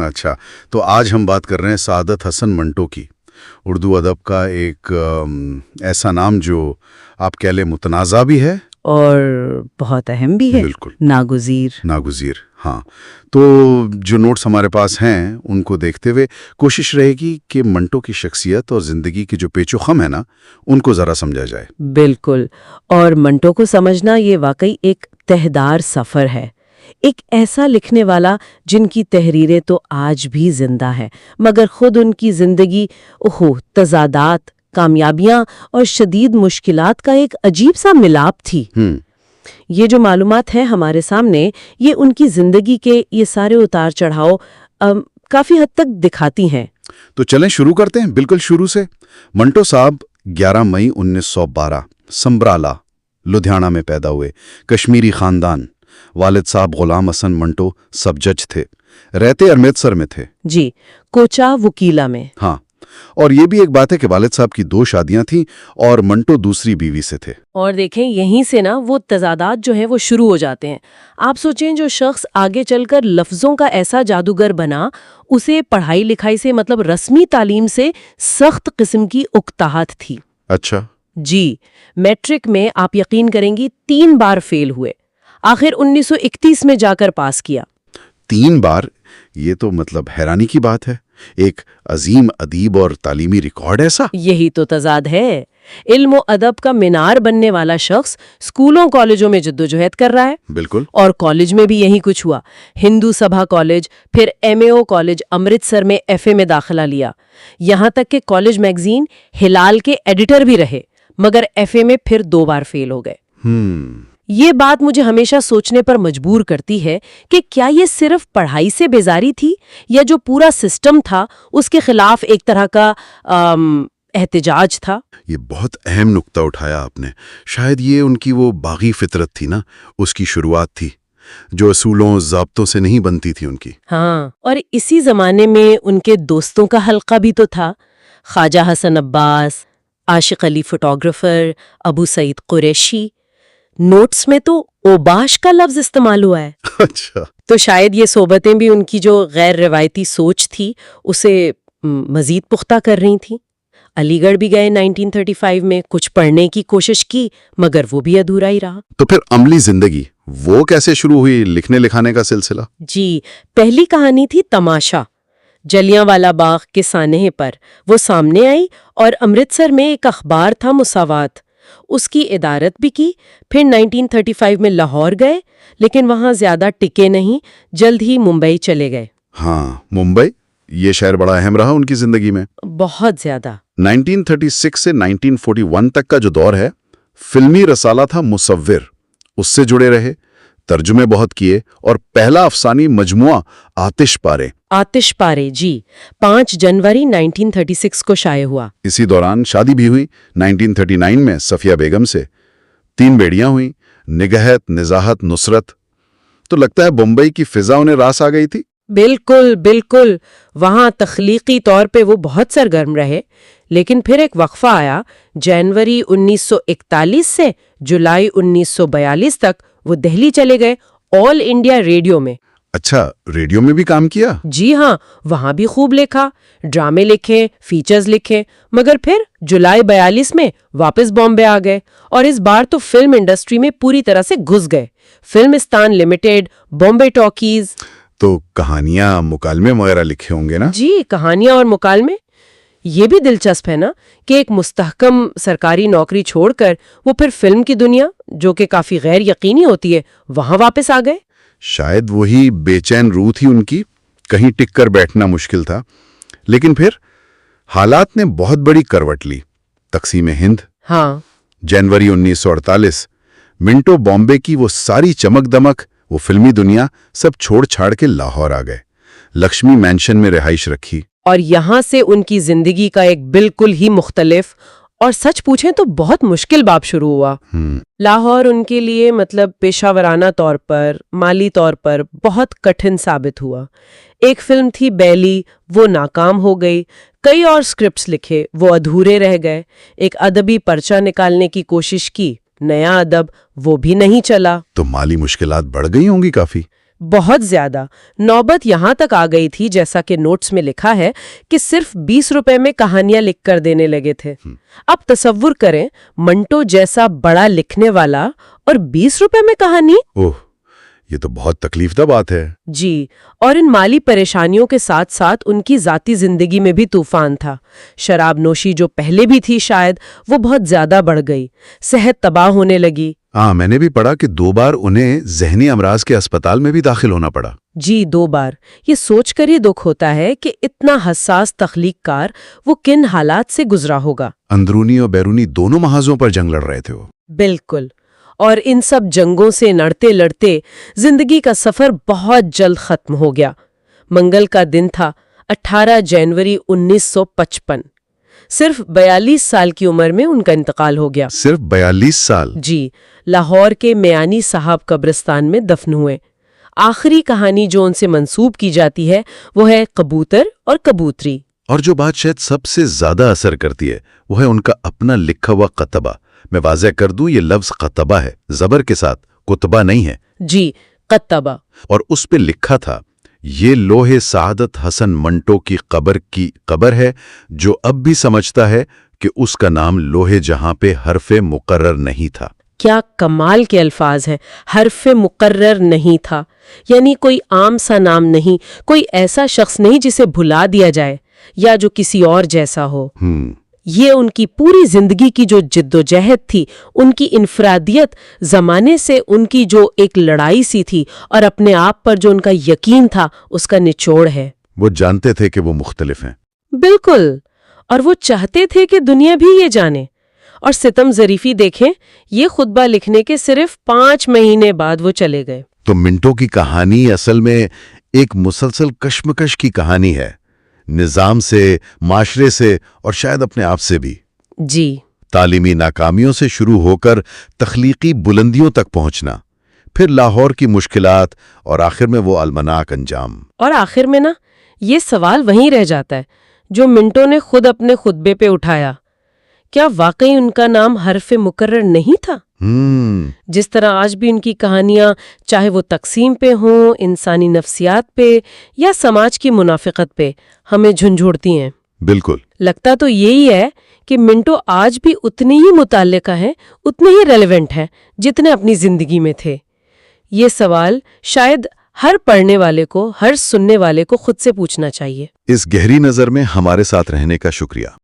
اچھا، تو آج ہم بات کر رہے ہیں سعادت حسن منٹو کی، اردو ادب کا ایک ایسا نام جو آپ کہہ لیں متنازع بھی ہے اور بہت اہم بھی ہے، بالکل ناگزیر۔ ہاں، تو جو نوٹس ہمارے پاس ہیں ان کو دیکھتے ہوئے کوشش رہے گی کہ منٹو کی شخصیت اور زندگی کے جو پیچ و خم ہے نا ان کو ذرا سمجھا جائے۔ بالکل، اور منٹو کو سمجھنا یہ واقعی ایک تہدار سفر ہے، ایک ایسا لکھنے والا جن کی تحریریں تو آج بھی زندہ ہے، مگر خود ان کی زندگی تضادات، کامیابیاں اور شدید مشکلات کا ایک عجیب سا ملاپ تھی۔ یہ جو معلومات ہیں ہمارے سامنے، یہ ان کی زندگی کے یہ سارے اتار چڑھاؤ کافی حد تک دکھاتی ہیں۔ تو چلیں شروع کرتے ہیں، بالکل شروع سے۔ منٹو صاحب 11 مئی 1912 سنبرالہ، لدھیانہ میں پیدا ہوئے، کشمیری خاندان۔ والد صاحب غلام حسن منٹو سب جج تھے، رہتے امرتسر میں تھے۔ جی، کوچا وکیلا میں۔ ہاں، اور یہ بھی ایک بات ہے کہ والد صاحب کی 2 شادیاں تھیں اور منٹو دوسری بیوی سے تھے۔ اور دیکھیں یہیں سے نا وہ تضادات جو ہیں وہ شروع ہو جاتے ہیں۔ آپ سوچیں جو شخص آگے چل کر لفظوں کا ایسا جادوگر بنا، اسے پڑھائی لکھائی سے مطلب رسمی تعلیم سے سخت قسم کی اکتاہٹ تھی۔ اچھا جی، میٹرک میں آپ یقین کریں گی 3 بار فیل ہوئے، آخر 1931 میں جا کر پاس کیا۔ 3 بار؟ یہ تو مطلب حیرانی کی بات ہے، ایک عظیم ادیب اور تعلیمی ریکارڈ ایسا۔ یہی تو تضاد ہے، علم و ادب کا مینار بننے والا شخص اسکولوں کالجوں میں جدوجہد کر رہا ہے۔ بالکل، اور کالج میں بھی یہی کچھ ہوا، ہندو سبھا کالج، پھر MAO کالج امرتسر میں FA میں داخلہ لیا، یہاں تک کہ کالج میگزین ہلال کے ایڈیٹر بھی رہے، مگر FA میں پھر 2 بار فیل ہو گئے۔ یہ بات مجھے ہمیشہ سوچنے پر مجبور کرتی ہے کہ کیا یہ صرف پڑھائی سے بیزاری تھی یا جو پورا سسٹم تھا اس کے خلاف ایک طرح کا احتجاج تھا؟ یہ بہت اہم نقطہ اٹھایا آپ نے۔ شاید یہ ان کی وہ باغی فطرت تھی نا، اس کی شروعات تھی جو اصولوں ضابطوں سے نہیں بنتی تھی ان کی۔ ہاں، اور اسی زمانے میں ان کے دوستوں کا حلقہ بھی تو تھا، خواجہ حسن عباس، عاشق علی فوٹوگرافر، ابو سعید قریشی۔ نوٹس میں تو اوباش کا لفظ استعمال ہوا ہے۔ اچھا، تو شاید یہ صحبتیں بھی ان کی جو غیر روایتی سوچ تھی اسے مزید پختہ کر رہی تھیں۔ علی گڑھ بھی گئے 1935 میں، کچھ پڑھنے کی کوشش کی مگر وہ بھی ادھورا ہی رہا۔ تو پھر عملی زندگی وہ کیسے شروع ہوئی، لکھنے لکھانے کا سلسلہ؟ جی، پہلی کہانی تھی تماشا، جلیاں والا باغ کے سانحے پر وہ سامنے آئی، اور امرتسر میں ایک اخبار تھا مساوات، اس کی ادارت بھی کی۔ پھر 1935 میں لاہور گئے، لیکن وہاں زیادہ ٹکے نہیں، جلد ہی ممبئی چلے گئے۔ ہاں، ممبئی، یہ شہر بڑا اہم رہا ان کی زندگی میں۔ بہت زیادہ۔ 1936 سے 1941 تک کا جو دور ہے، فلمی رسالہ تھا مصور، اس سے جڑے رہے، ترجمے بہت کیے، اور پہلا افسانی مجموعہ آتش پارے جی 5 جنوری 1936 کو شائع ہوا۔ اسی دوران شادی بھی ہوئی 1939 میں صفیہ بیگم سے، 3 بیڑیاں ہوئیں، نگہت، نزاہت، نصرت۔ تو لگتا ہے بمبئی کی فضا انہیں راس آ گئی تھی۔ بالکل، وہاں تخلیقی طور پہ وہ بہت سرگرم رہے، لیکن پھر ایک وقفہ آیا۔ جنوری 1941 سے جولائی 1942 تک وہ دہلی چلے گئے، آل انڈیا ریڈیو میں۔ اچھا، ریڈیو میں بھی کام کیا؟ جی ہاں، وہاں بھی خوب لکھا، ڈرامے لکھے، فیچرز لکھے، مگر پھر جولائی 42 میں واپس بامبے آ گئے، اور اس بار تو فلم انڈسٹری میں پوری طرح سے گھس گئے۔ Filmistan limited, Bombay talkies. تو کہانیاں، مکالمے وغیرہ لکھے ہوں گے نا؟ جی، کہانیاں اور مکالمے۔ یہ بھی دلچسپ ہے نا کہ ایک مستحکم سرکاری نوکری چھوڑ کر وہ پھر فلم کی دنیا، جو کہ کافی غیر یقینی ہوتی ہے، وہاں واپس آ گئے۔ شاید وہی بے چین روح تھی ان کی، کہیں ٹک کر بیٹھنا مشکل تھا۔ لیکن پھر حالات نے بہت بڑی کروٹ لی، تقسیم ہند۔ ہاں، جنوری 1948 منٹو بامبے کی وہ ساری چمک دمک، وہ فلمی دنیا، سب چھوڑ چھاڑ کے لاہور آ گئے، لکشمی مینشن میں رہائش رکھی۔ اور یہاں سے ان کی زندگی کا ایک بالکل ہی مختلف اور سچ پوچھیں تو بہت مشکل باب شروع ہوا۔ لاہور ان کے لیے مطلب پیشہ ورانہ طور پر، مالی طور پر بہت کٹھن ثابت ہوا۔ ایک فلم تھی بیلی، وہ ناکام ہو گئی، کئی اور سکرپٹس لکھے، وہ ادھورے رہ گئے، ایک ادبی پرچہ نکالنے کی کوشش کی، نیا ادب، وہ بھی نہیں چلا۔ تو مالی مشکلات بڑھ گئی ہوں گی کافی؟ بہت زیادہ. نوبت یہاں تک آ گئی تھی جیسا کہ نوٹس میں لکھا ہے کہ صرف 20 روپے میں کہانیاں لکھ کر دینے لگے تھے. اب تصور کریں منٹو جیسا بڑا لکھنے والا اور 20 روپے میں کہانی. اوہ، یہ تو بہت تکلیف دہ بات ہے. جی، اور ان مالی پریشانیوں کے ساتھ ساتھ ان کی ذاتی زندگی میں بھی طوفان تھا. شراب نوشی جو پہلے بھی تھی شاید وہ بہت زیادہ بڑھ گئی، صحت تباہ ہونے لگی. میں نے بھی پڑھا کہ 2 بار انہیں ذہنی امراض کے اسپتال میں بھی داخل ہونا پڑا. جی 2 بار. یہ سوچ کر ہی دکھ ہوتا ہے کہ اتنا حساس تخلیق کار وہ کن حالات سے گزرا ہوگا. اندرونی اور بیرونی دونوں محاذوں پر جنگ لڑ رہے تھے وہ. بالکل. اور ان سب جنگوں سے لڑتے لڑتے زندگی کا سفر بہت جلد ختم ہو گیا. منگل کا دن تھا 18 جنوری 1955. صرف 42 سال کی عمر میں ان کا انتقال ہو گیا. صرف 42 سال؟ جی، لاہور کے میانی صاحب قبرستان میں دفن ہوئے. آخری کہانی جو ان سے منسوب کی جاتی ہے وہ ہے کبوتر اور کبوتری. اور جو بات شاید سب سے زیادہ اثر کرتی ہے وہ ہے ان کا اپنا لکھا ہوا قطبہ. میں واضح کر دوں، یہ لفظ قطبہ ہے، زبر کے ساتھ، کتبہ نہیں ہے. جی، قطبہ. اور اس پہ لکھا تھا، یہ لوہے سعادت حسن منٹو کی قبر ہے جو اب بھی سمجھتا ہے کہ اس کا نام لوہے جہاں پہ حرف مقرر نہیں تھا. کیا کمال کے الفاظ ہیں. حرف مقرر نہیں تھا یعنی کوئی عام سا نام نہیں، کوئی ایسا شخص نہیں جسے بھلا دیا جائے یا جو کسی اور جیسا ہو. یہ ان کی پوری زندگی کی جو جد و جہد تھی، ان کی انفرادیت، زمانے سے ان کی جو ایک لڑائی سی تھی اور اپنے آپ پر جو ان کا یقین تھا، اس کا نچوڑ ہے. وہ جانتے تھے کہ وہ مختلف ہیں. بالکل. اور وہ چاہتے تھے کہ دنیا بھی یہ جانے. اور ستم ظریفی دیکھیں، یہ خطبہ لکھنے کے صرف 5 مہینے بعد وہ چلے گئے. تو منٹو کی کہانی اصل میں ایک مسلسل کشمکش کی کہانی ہے، نظام سے، معاشرے سے اور شاید اپنے آپ سے بھی. جی. تعلیمی ناکامیوں سے شروع ہو کر تخلیقی بلندیوں تک پہنچنا، پھر لاہور کی مشکلات اور آخر میں وہ المناک انجام. اور آخر میں یہ سوال وہیں رہ جاتا ہے جو منٹو نے خود اپنے خطبے پہ اٹھایا. کیا واقعی ان کا نام حرف مقرر نہیں تھا؟ جس طرح آج بھی ان کی کہانیاں، چاہے وہ تقسیم پہ ہوں، انسانی نفسیات پہ یا سماج کی منافقت پہ، ہمیں جھنجھوڑتی ہیں. بالکل. لگتا تو یہی ہے کہ منٹو آج بھی اتنے ہی متعلقہ ہیں، اتنے ہی ریلیونٹ ہیں جتنے اپنی زندگی میں تھے. یہ سوال شاید ہر پڑھنے والے کو، ہر سننے والے کو خود سے پوچھنا چاہیے. اس گہری نظر میں ہمارے ساتھ رہنے کا شکریہ.